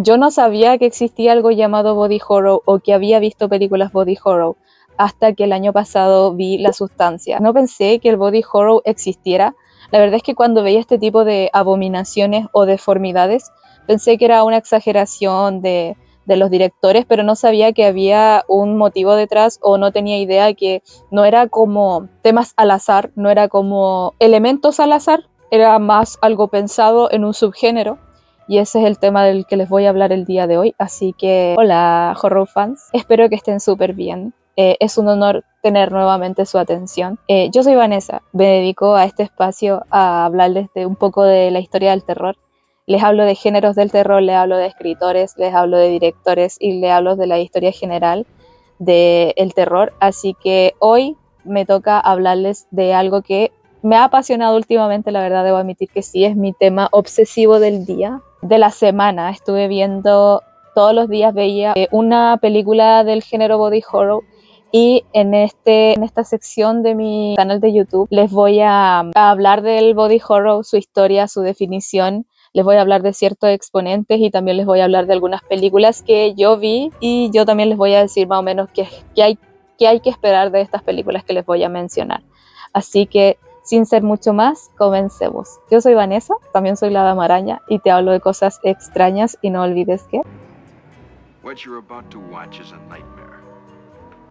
yo no sabía que existía algo llamado body horror o que había visto películas body horror hasta que el año pasado vi La Sustancia. No pensé que el body horror existiera. La verdad es que cuando veía este tipo de abominaciones o deformidades, pensé que era una exageración de los directores, pero no sabía que había un motivo detrás o no tenía idea que no era como temas al azar, no era como elementos al azar, era más algo pensado en un subgénero. Y ese es el tema del que les voy a hablar el día de hoy. Así que, hola, horror fans. Espero que estén súper bien. Es un honor tener nuevamente su atención. Yo soy Vanessa. Me dedico a este espacio a hablarles de un poco de la historia del terror. Les hablo de géneros del terror, les hablo de escritores, les hablo de directores y les hablo de la historia general del terror. Así que hoy me toca hablarles de algo que me ha apasionado últimamente, la verdad debo admitir que sí, es mi tema obsesivo del día, de la semana. Estuve viendo, todos los días veía una película del género body horror y en esta sección de mi canal de YouTube les voy a hablar del body horror, su historia, su definición. Les voy a hablar de ciertos exponentes y también les voy a hablar de algunas películas que yo vi y yo también les voy a decir más o menos qué hay que esperar de estas películas que les voy a mencionar. Así que, sin ser mucho más, comencemos. Yo soy Vanessa, también soy la Dama Araña y te hablo de cosas extrañas y no olvides que... What you're about to watch is a nightmare.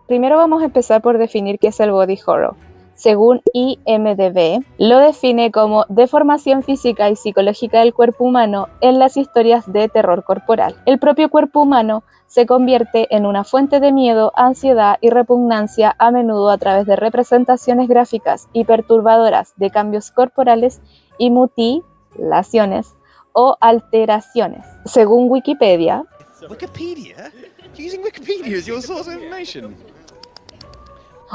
Primero vamos a empezar por definir qué es el body horror. Según IMDb, lo define como deformación física y psicológica del cuerpo humano en las historias de terror corporal. El propio cuerpo humano se convierte en una fuente de miedo, ansiedad y repugnancia, a menudo a través de representaciones gráficas y perturbadoras de cambios corporales y mutilaciones o alteraciones. Según Wikipedia, Wikipedia? Using Wikipedia as your source of information.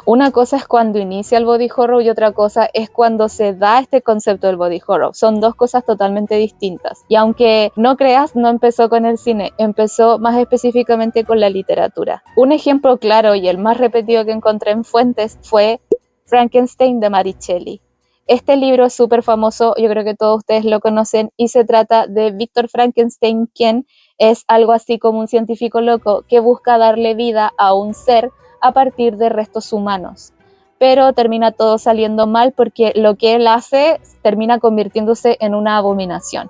una cosa es cuando inicia el body horror y otra cosa es cuando se da este concepto del body horror. Son dos cosas totalmente distintas. Y aunque no creas, no empezó con el cine, empezó más específicamente con la literatura. Un ejemplo claro y el más repetido que encontré en fuentes fue Frankenstein de Mary Shelley. Este libro es súper famoso, yo creo que todos ustedes lo conocen, y se trata de Víctor Frankenstein, quien es algo así como un científico loco que busca darle vida a un ser a partir de restos humanos. Pero termina todo saliendo mal porque lo que él hace termina convirtiéndose en una abominación.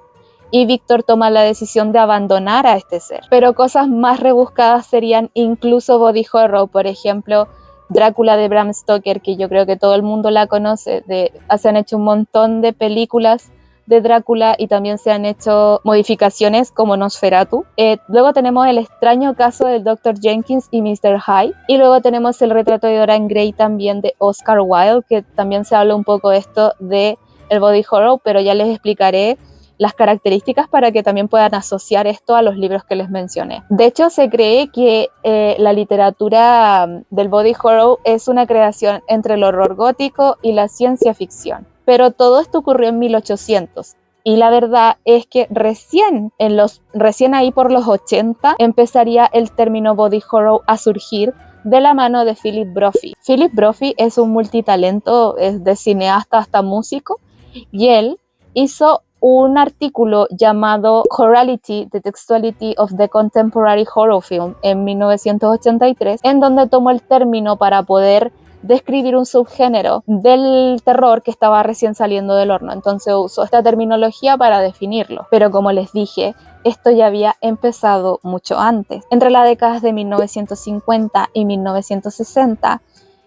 Y Víctor toma la decisión de abandonar a este ser. Pero cosas más rebuscadas serían incluso body horror, por ejemplo, Drácula de Bram Stoker, que yo creo que todo el mundo la conoce. Se han hecho un montón de películas de Drácula y también se han hecho modificaciones como Nosferatu. Luego tenemos el extraño caso del Dr. Jenkins y Mr. Hyde. Y luego tenemos el retrato de Dorian Gray también de Oscar Wilde, que también se habla un poco de esto de el body horror, pero ya les explicaré las características para que también puedan asociar esto a los libros que les mencioné. De hecho, se cree que la literatura del body horror es una creación entre el horror gótico y la ciencia ficción. Pero todo esto ocurrió en 1800. Y la verdad es que recién ahí por los 80 empezaría el término body horror a surgir de la mano de Philip Brophy. Philip Brophy es un multitalento, es de cineasta hasta músico, y él hizo un artículo llamado Horrality, The Textuality of the Contemporary Horror Film en 1983, en donde tomó el término para poder describir un subgénero del terror que estaba recién saliendo del horno. Entonces usó esta terminología para definirlo. Pero como les dije, esto ya había empezado mucho antes. Entre las décadas de 1950 y 1960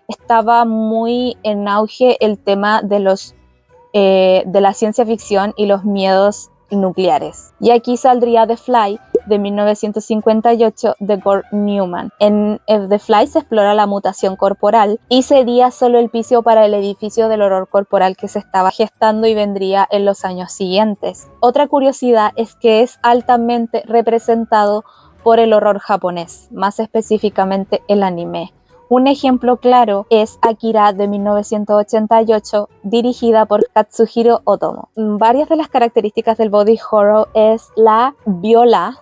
estaba muy en auge el tema de la ciencia ficción y los miedos nucleares. Y aquí saldría The Fly de 1958 de Gord Newman. En The Fly se explora la mutación corporal y sería solo el piso para el edificio del horror corporal que se estaba gestando y vendría en los años siguientes. Otra curiosidad es que es altamente representado por el horror japonés, más específicamente el anime. Un ejemplo claro es Akira de 1988, dirigida por Katsuhiro Otomo. Varias de las características del body horror es la viola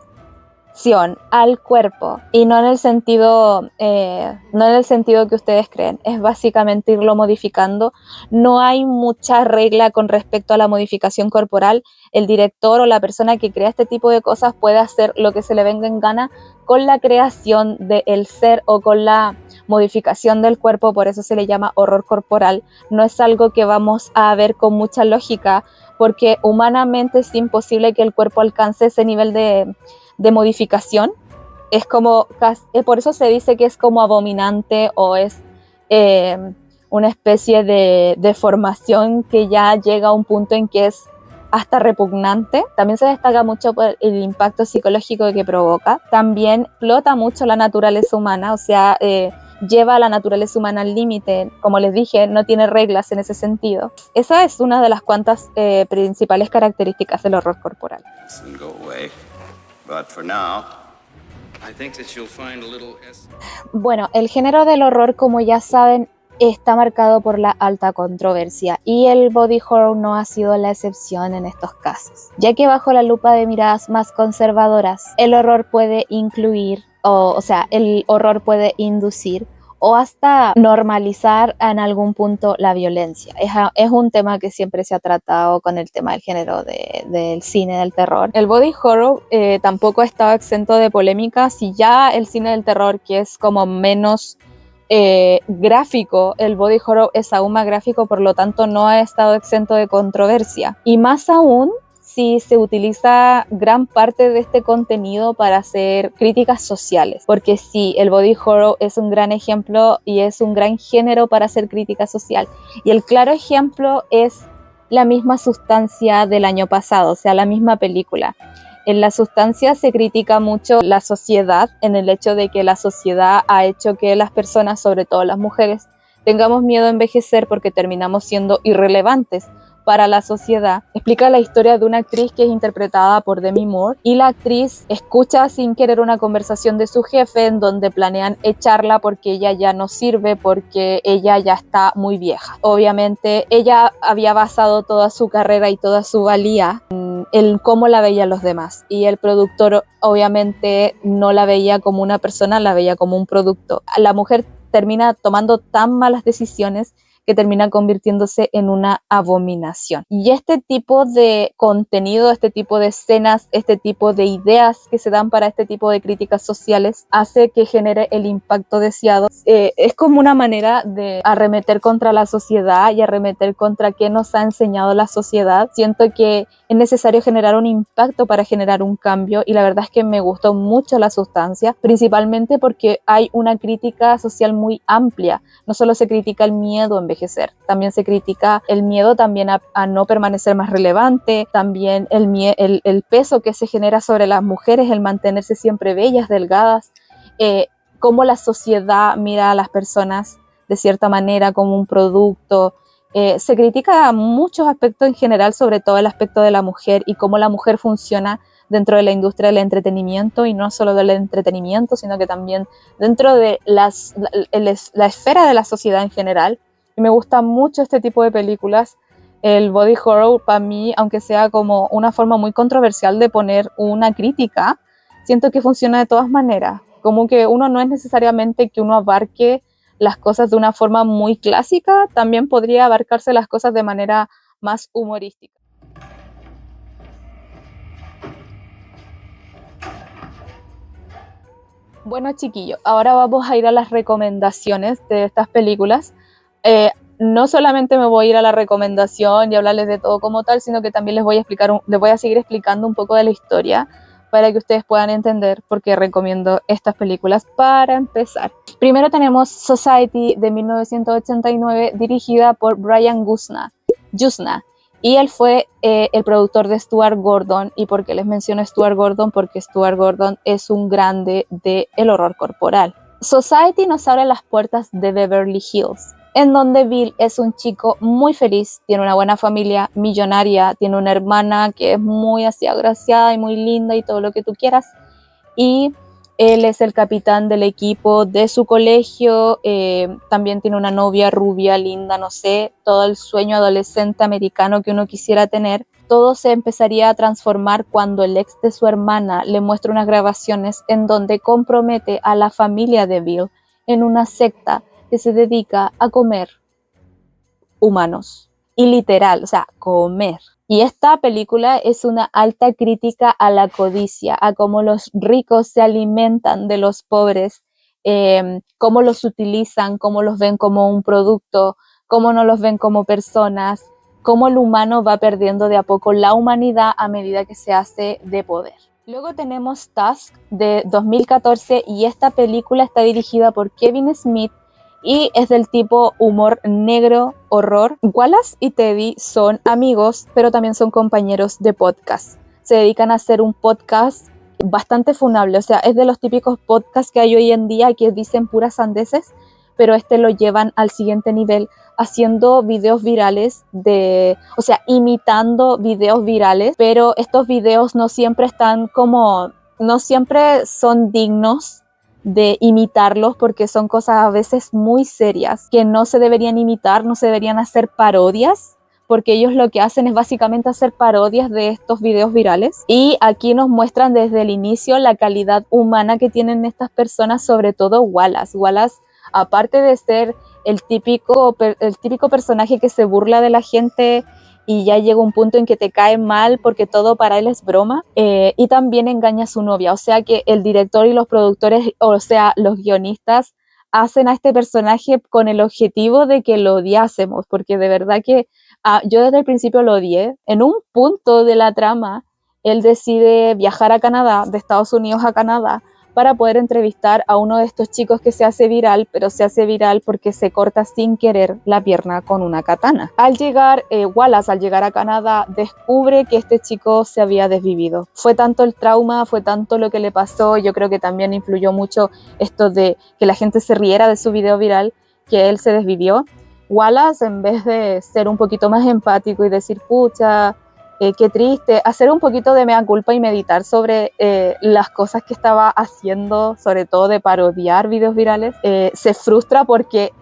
al cuerpo, y no en el sentido que ustedes creen. Es básicamente irlo modificando. No hay mucha regla con respecto a la modificación corporal. El director o la persona que crea este tipo de cosas puede hacer lo que se le venga en gana con la creación del ser o con la modificación del cuerpo. Por eso se le llama horror corporal. No es algo que vamos a ver con mucha lógica, porque humanamente es imposible que el cuerpo alcance ese nivel de modificación. Es como, por eso se dice que es como abominante, o es una especie de deformación que ya llega a un punto en que es hasta repugnante. También se destaca mucho por el impacto psicológico que provoca. También explota mucho la naturaleza humana, o sea, lleva a la naturaleza humana al límite. Como les dije, no tiene reglas en ese sentido. Esa es una de las cuantas principales características del horror corporal. Bueno, el género del horror, como ya saben, está marcado por la alta controversia, y el body horror no ha sido la excepción en estos casos, ya que bajo la lupa de miradas más conservadoras, el horror puede incluir, el horror puede inducir o hasta normalizar en algún punto la violencia. Es un tema que siempre se ha tratado con el tema del género del cine del terror. El body horror tampoco ha estado exento de polémica. Si ya el cine del terror, que es como menos gráfico, el body horror es aún más gráfico, por lo tanto no ha estado exento de controversia. Y más aún si se utiliza gran parte de este contenido para hacer críticas sociales, porque sí, el body horror es un gran ejemplo y es un gran género para hacer crítica social, y el claro ejemplo es la misma Sustancia del año pasado, o sea, la misma película. En La Sustancia se critica mucho la sociedad, en el hecho de que la sociedad ha hecho que las personas, sobre todo las mujeres, tengamos miedo a envejecer porque terminamos siendo irrelevantes para la sociedad. Explica la historia de una actriz que es interpretada por Demi Moore, y la actriz escucha sin querer una conversación de su jefe en donde planean echarla porque ella ya no sirve, porque ella ya está muy vieja. Obviamente ella había basado toda su carrera y toda su valía en cómo la veían los demás, y el productor obviamente no la veía como una persona, la veía como un producto. La mujer termina tomando tan malas decisiones que termina convirtiéndose en una abominación. Y este tipo de contenido, este tipo de escenas, este tipo de ideas que se dan para este tipo de críticas sociales hace que genere el impacto deseado. Es como una manera de arremeter contra la sociedad y arremeter contra qué nos ha enseñado la sociedad. Siento que es necesario generar un impacto para generar un cambio, y la verdad es que me gustó mucho La Sustancia, principalmente porque hay una crítica social muy amplia. No solo se critica el miedo a envejecer, también se critica el miedo también a no permanecer más relevante, también el peso que se genera sobre las mujeres, el mantenerse siempre bellas, delgadas, cómo la sociedad mira a las personas de cierta manera como un producto. Se critica muchos aspectos en general, sobre todo el aspecto de la mujer y cómo la mujer funciona dentro de la industria del entretenimiento, y no solo del entretenimiento, sino que también dentro de la esfera de la sociedad en general. Y me gusta mucho este tipo de películas. El body horror, para mí, aunque sea como una forma muy controversial de poner una crítica, siento que funciona de todas maneras. Como que uno no es necesariamente que uno abarque las cosas de una forma muy clásica, también podría abarcarse las cosas de manera más humorística. Bueno, chiquillos, ahora vamos a ir a las recomendaciones de estas películas. No solamente me voy a ir a la recomendación y hablarles de todo como tal, sino que también les voy a seguir explicando un poco de la historia para que ustedes puedan entender por qué recomiendo estas películas. Para empezar, primero tenemos Society de 1989, dirigida por Brian Yuzna, y él fue el productor de Stuart Gordon. ¿Y por qué les menciono Stuart Gordon? Porque Stuart Gordon es un grande del horror corporal. Society nos abre las puertas de Beverly Hills, en donde Bill es un chico muy feliz, tiene una buena familia, millonaria, tiene una hermana que es muy así agraciada y muy linda y todo lo que tú quieras, y él es el capitán del equipo de su colegio. También tiene una novia rubia, linda, no sé, todo el sueño adolescente americano que uno quisiera tener. todo se empezaría a transformar cuando el ex de su hermana le muestra unas grabaciones en donde compromete a la familia de Bill en una secta que se dedica a comer humanos. Y literal, o sea, comer. Y esta película es una alta crítica a la codicia, a cómo los ricos se alimentan de los pobres, cómo los utilizan, cómo los ven como un producto, cómo no los ven como personas, cómo el humano va perdiendo de a poco la humanidad a medida que se hace de poder. Luego tenemos Tusk de 2014 y esta película está dirigida por Kevin Smith y es del tipo humor negro, horror. Wallace y Teddy son amigos, pero también son compañeros de podcast. Se dedican a hacer un podcast bastante funable, o sea, es de los típicos podcasts que hay hoy en día que dicen puras sandeces, pero lo llevan al siguiente nivel, haciendo videos virales o sea, imitando videos virales, pero estos videos no siempre son dignos de imitarlos porque son cosas a veces muy serias que no se deberían imitar, no se deberían hacer parodias, porque ellos lo que hacen es básicamente hacer parodias de estos videos virales. Y aquí nos muestran desde el inicio la calidad humana que tienen estas personas, sobre todo Wallace. Wallace, aparte de ser el típico personaje que se burla de la gente y ya llega un punto en que te cae mal porque todo para él es broma, y también engaña a su novia, o sea que el director y los productores, o sea, los guionistas, hacen a este personaje con el objetivo de que lo odiásemos, porque de verdad que yo desde el principio lo odié. En un punto de la trama, él decide viajar a Canadá, de Estados Unidos a Canadá, para poder entrevistar a uno de estos chicos que se hace viral, pero se hace viral porque se corta sin querer la pierna con una katana. Wallace, al llegar a Canadá, descubre que este chico se había desvivido. Fue tanto el trauma, fue tanto lo que le pasó, yo creo que también influyó mucho esto de que la gente se riera de su video viral, que él se desvivió. Wallace, en vez de ser un poquito más empático y decir, pucha, qué triste, hacer un poquito de mea culpa y meditar sobre las cosas que estaba haciendo, sobre todo de parodiar videos virales, se frustra porque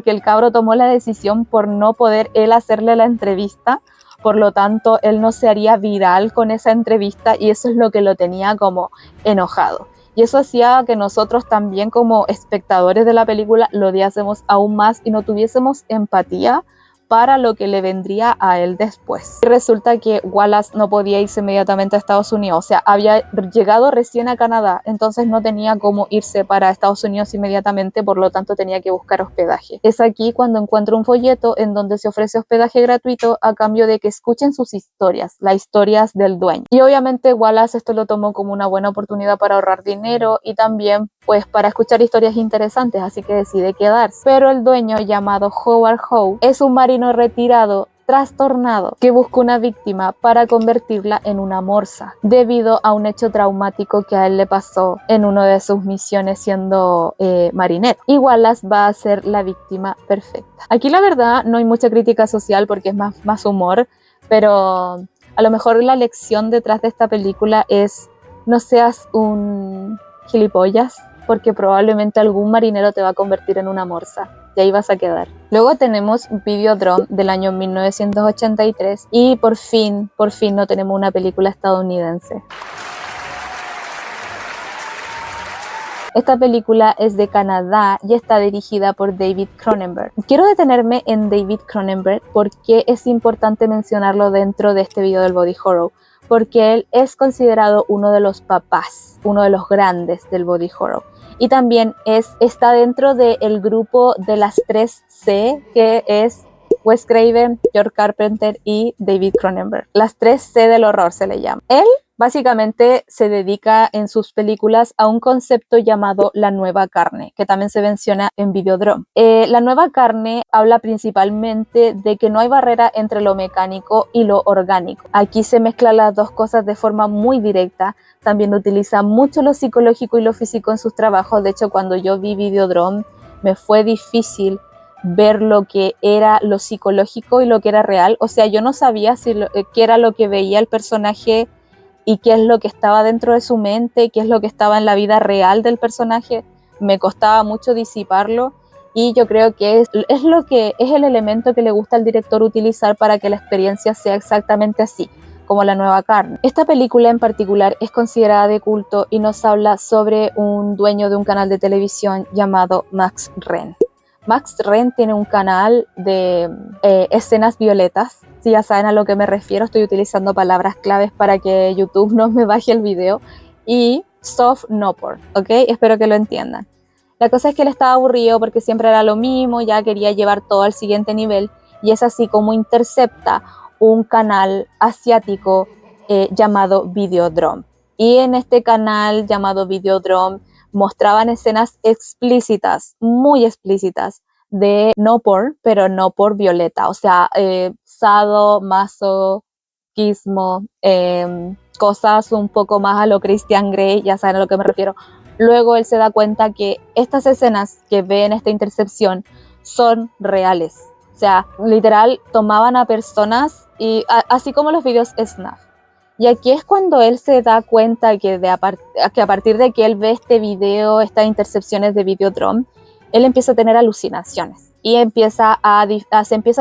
el cabro tomó la decisión por no poder él hacerle la entrevista, por lo tanto él no se haría viral con esa entrevista y eso es lo que lo tenía como enojado. Y eso hacía que nosotros también como espectadores de la película lo odiásemos aún más y no tuviésemos empatía para lo que le vendría a él después. Y resulta que Wallace no podía irse inmediatamente a Estados Unidos, o sea, había llegado recién a Canadá, entonces no tenía cómo irse para Estados Unidos inmediatamente, por lo tanto tenía que buscar hospedaje. Es aquí cuando encuentra un folleto en donde se ofrece hospedaje gratuito a cambio de que escuchen sus historias, las historias del dueño. Y obviamente Wallace esto lo tomó como una buena oportunidad para ahorrar dinero y también pues para escuchar historias interesantes, así que decide quedarse. Pero el dueño, llamado Howard Howe, es un marino retirado trastornado que busca una víctima para convertirla en una morsa debido a un hecho traumático que a él le pasó en una de sus misiones siendo marinero. Y Wallace va a ser la víctima perfecta. Aquí la verdad no hay mucha crítica social porque es más humor, pero a lo mejor la lección detrás de esta película es no seas un gilipollas, porque probablemente algún marinero te va a convertir en una morsa y ahí vas a quedar. Luego tenemos Videodrome del año 1983 y por fin no tenemos una película estadounidense. Esta película es de Canadá y está dirigida por David Cronenberg. Quiero detenerme en David Cronenberg porque es importante mencionarlo dentro de este video del body horror, porque él es considerado uno de los papás, uno de los grandes del body horror. Y también está dentro del grupo de las 3C, que es Wes Craven, George Carpenter y David Cronenberg. Las 3C del horror se le llama. Él básicamente se dedica en sus películas a un concepto llamado la nueva carne, que también se menciona en Videodrome. La nueva carne habla principalmente de que no hay barrera entre lo mecánico y lo orgánico. Aquí se mezclan las dos cosas de forma muy directa. También utiliza mucho lo psicológico y lo físico en sus trabajos. De hecho, cuando yo vi Videodrome, me fue difícil ver lo que era lo psicológico y lo que era real. O sea, yo no sabía qué era lo que veía el personaje y qué es lo que estaba dentro de su mente, qué es lo que estaba en la vida real del personaje. Me costaba mucho disiparlo y yo creo que es lo que es el elemento que le gusta al director utilizar para que la experiencia sea exactamente así, como La nueva carne. Esta película en particular es considerada de culto y nos habla sobre un dueño de un canal de televisión llamado Max Renn. Max Renn tiene un canal de escenas violetas. Si ya saben a lo que me refiero, estoy utilizando palabras claves para que YouTube no me baje el video. Y soft no porn, ¿ok? Espero que lo entiendan. La cosa es que él estaba aburrido porque siempre era lo mismo, ya quería llevar todo al siguiente nivel, y es así como intercepta un canal asiático llamado Videodrome. Y en este canal llamado Videodrome mostraban escenas explícitas, muy explícitas, de no porn, pero no por violeta, o sea, sado, masoquismo, cosas un poco más a lo Christian Grey, ya saben a lo que me refiero. Luego él se da cuenta que estas escenas que ve en esta intercepción son reales. O sea, literal, tomaban a personas y así como los videos Snap. Y aquí es cuando él se da cuenta que a partir de que él ve este video, estas intercepciones de Videodrome, él empieza a tener alucinaciones y se empieza a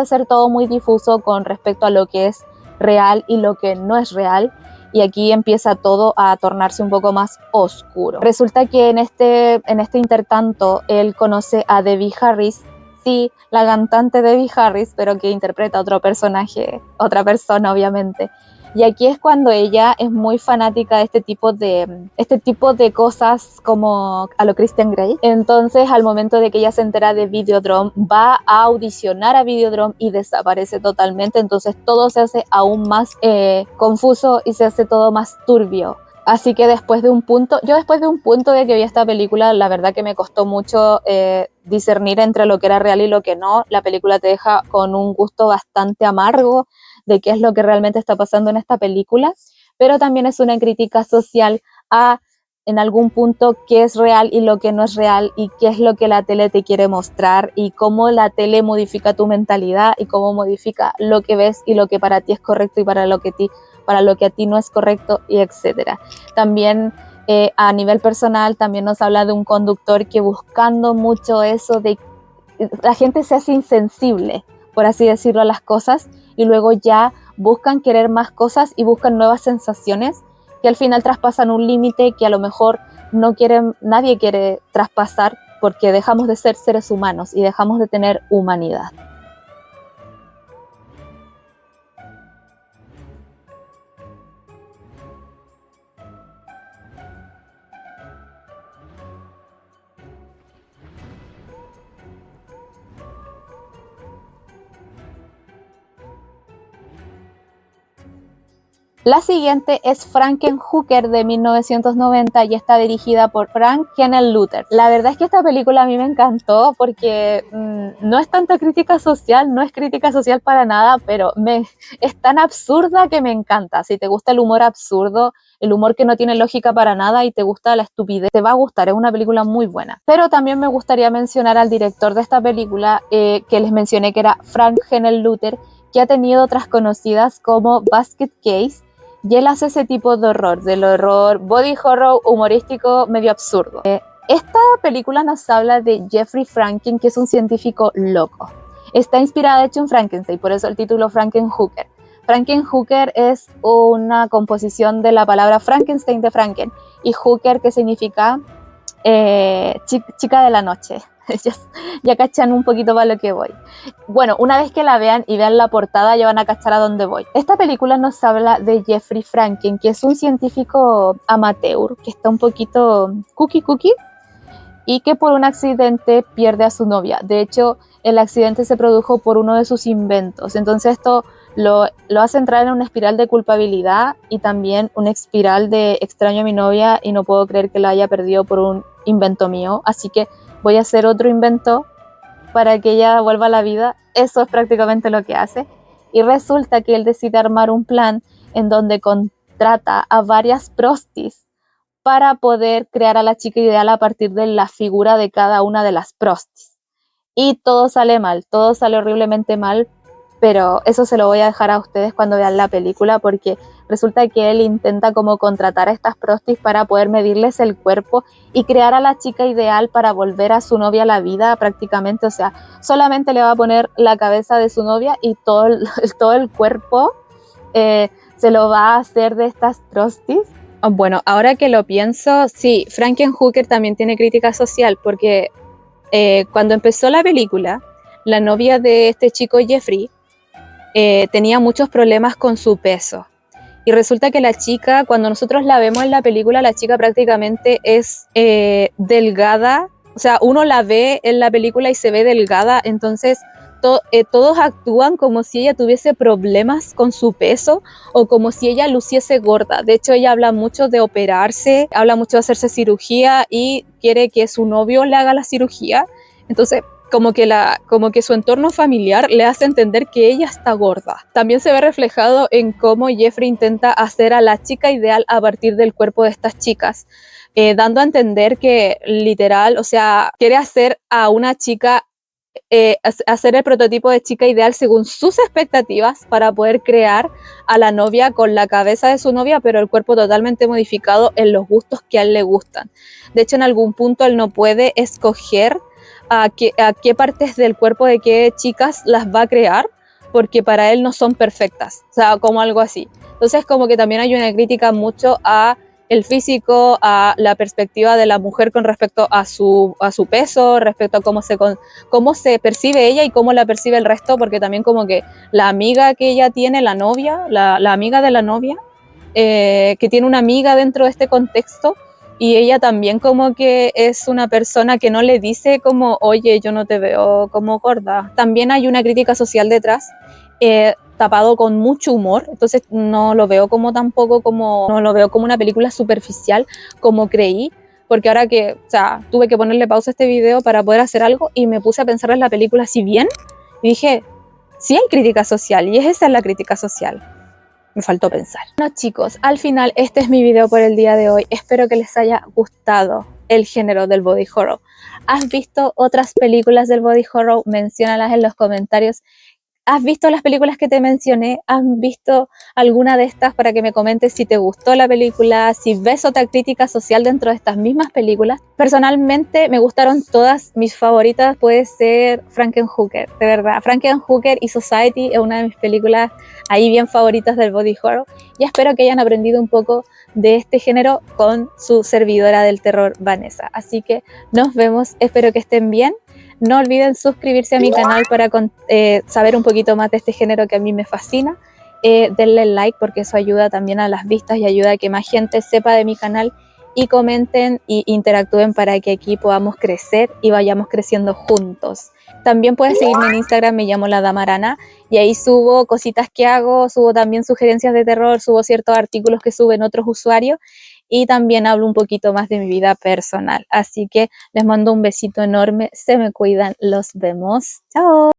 hacer todo muy difuso con respecto a lo que es real y lo que no es real. Y aquí empieza todo a tornarse un poco más oscuro. Resulta que en este intertanto él conoce a Debbie Harris, sí, la cantante Debbie Harris, pero que interpreta a otro personaje, otra persona obviamente. Y aquí es cuando ella es muy fanática de este tipo de cosas como a lo Christian Grey. Entonces, al momento de que ella se entera de Videodrome, va a audicionar a Videodrome y desaparece totalmente. Entonces, todo se hace aún más confuso y se hace todo más turbio. Así que después de un punto de que vi esta película, la verdad que me costó mucho discernir entre lo que era real y lo que no. La película te deja con un gusto bastante amargo de qué es lo que realmente está pasando en esta película, pero también es una crítica social a, en algún punto, qué es real y lo que no es real, y qué es lo que la tele te quiere mostrar, y cómo la tele modifica tu mentalidad, y cómo modifica lo que ves y lo que para ti es correcto y para lo que a ti no es correcto, y etcétera. También a nivel personal, también nos habla de un conductor que, buscando mucho eso de la gente se hace insensible, por así decirlo, a las cosas, y luego ya buscan querer más cosas y buscan nuevas sensaciones que al final traspasan un límite que a lo mejor nadie quiere traspasar, porque dejamos de ser seres humanos y dejamos de tener humanidad. La siguiente es Frankenhooker de 1990 y está dirigida por Frank Henenlotter. La verdad es que esta película a mí me encantó porque no es tanta crítica social, no es crítica social para nada, pero es tan absurda que me encanta. Si te gusta el humor absurdo, el humor que no tiene lógica para nada y te gusta la estupidez, te va a gustar, es una película muy buena. Pero también me gustaría mencionar al director de esta película, que les mencioné, que era Frank Henenlotter, que ha tenido otras conocidas como Basket Case, y él hace ese tipo de horror, del horror body horror humorístico medio absurdo. Esta película nos habla de Jeffrey Franken, que es un científico loco. Está inspirada, de hecho, en Frankenstein, por eso el título Frankenhooker. Frankenhooker es una composición de la palabra Frankenstein de Franken y hooker, que significa chica de la noche. Ya cachan un poquito para lo que voy. Bueno, una vez que la vean y vean la portada, ya van a cachar a dónde voy. Esta película nos habla de Jeffrey Franken, que es un científico amateur, que está un poquito cookie, y que por un accidente pierde a su novia. De hecho, el accidente se produjo por uno de sus inventos. Entonces esto lo hace entrar en una espiral de culpabilidad y también una espiral de extraño a mi novia y no puedo creer que la haya perdido por un invento mío. Así que voy a hacer otro invento para que ella vuelva a la vida. Eso es prácticamente lo que hace. Y resulta que él decide armar un plan en donde contrata a varias prostis para poder crear a la chica ideal a partir de la figura de cada una de las prostis. Y todo sale mal, todo sale horriblemente mal, pero eso se lo voy a dejar a ustedes cuando vean la película, porque resulta que él intenta como contratar a estas prostis para poder medirles el cuerpo y crear a la chica ideal para volver a su novia a la vida prácticamente. O sea, solamente le va a poner la cabeza de su novia y todo el cuerpo se lo va a hacer de estas prostis. Bueno, ahora que lo pienso, sí, Frankenhooker también tiene crítica social, porque cuando empezó la película, la novia de este chico Jeffrey tenía muchos problemas con su peso. Y resulta que la chica, cuando nosotros la vemos en la película, la chica prácticamente es delgada. O sea, uno la ve en la película y se ve delgada, entonces todos actúan como si ella tuviese problemas con su peso o como si ella luciese gorda. De hecho, ella habla mucho de operarse, habla mucho de hacerse cirugía y quiere que su novio le haga la cirugía. Entonces, como que su entorno familiar le hace entender que ella está gorda. También se ve reflejado en cómo Jeffrey intenta hacer a la chica ideal a partir del cuerpo de estas chicas, dando a entender que literal, o sea, quiere hacer a una chica, hacer el prototipo de chica ideal según sus expectativas para poder crear a la novia con la cabeza de su novia, pero el cuerpo totalmente modificado en los gustos que a él le gustan. De hecho, en algún punto él no puede escoger a qué partes del cuerpo de qué chicas las va a crear, porque para él no son perfectas, o sea, como algo así. Entonces, como que también hay una crítica mucho a el físico, a la perspectiva de la mujer con respecto a su peso, respecto a cómo se percibe ella y cómo la percibe el resto, porque también como que la amiga que ella tiene, la novia, la amiga de la novia, que tiene una amiga dentro de este contexto, y ella también como que es una persona que no le dice como, oye, yo no te veo como gorda. También hay una crítica social detrás, tapado con mucho humor, entonces no lo veo como tampoco como, no lo veo como una película superficial como creí, porque ahora que, o sea, tuve que ponerle pausa a este video para poder hacer algo y me puse a pensar en la película si bien, y dije, sí hay crítica social, y esa es la crítica social. Me faltó pensar. Bueno, chicos, al final este es mi video por el día de hoy. Espero que les haya gustado el género del body horror. ¿Has visto otras películas del body horror? Menciónalas en los comentarios. ¿Has visto las películas que te mencioné? ¿Has visto alguna de estas para que me comentes si te gustó la película, si ves otra crítica social dentro de estas mismas películas? Personalmente me gustaron todas, mis favoritas puede ser Frankenhooker, de verdad. Frankenhooker y Society es una de mis películas ahí bien favoritas del body horror, y espero que hayan aprendido un poco de este género con su servidora del terror, Vanessa. Así que nos vemos, espero que estén bien. No olviden suscribirse a mi canal para saber un poquito más de este género que a mí me fascina. Denle like porque eso ayuda también a las vistas y ayuda a que más gente sepa de mi canal, y comenten y interactúen para que aquí podamos crecer y vayamos creciendo juntos. También puedes seguirme en Instagram, me llamo La Damarana, y ahí subo cositas que hago, subo también sugerencias de terror, subo ciertos artículos que suben otros usuarios, y también hablo un poquito más de mi vida personal. Así que les mando un besito enorme, se me cuidan, los vemos, chao.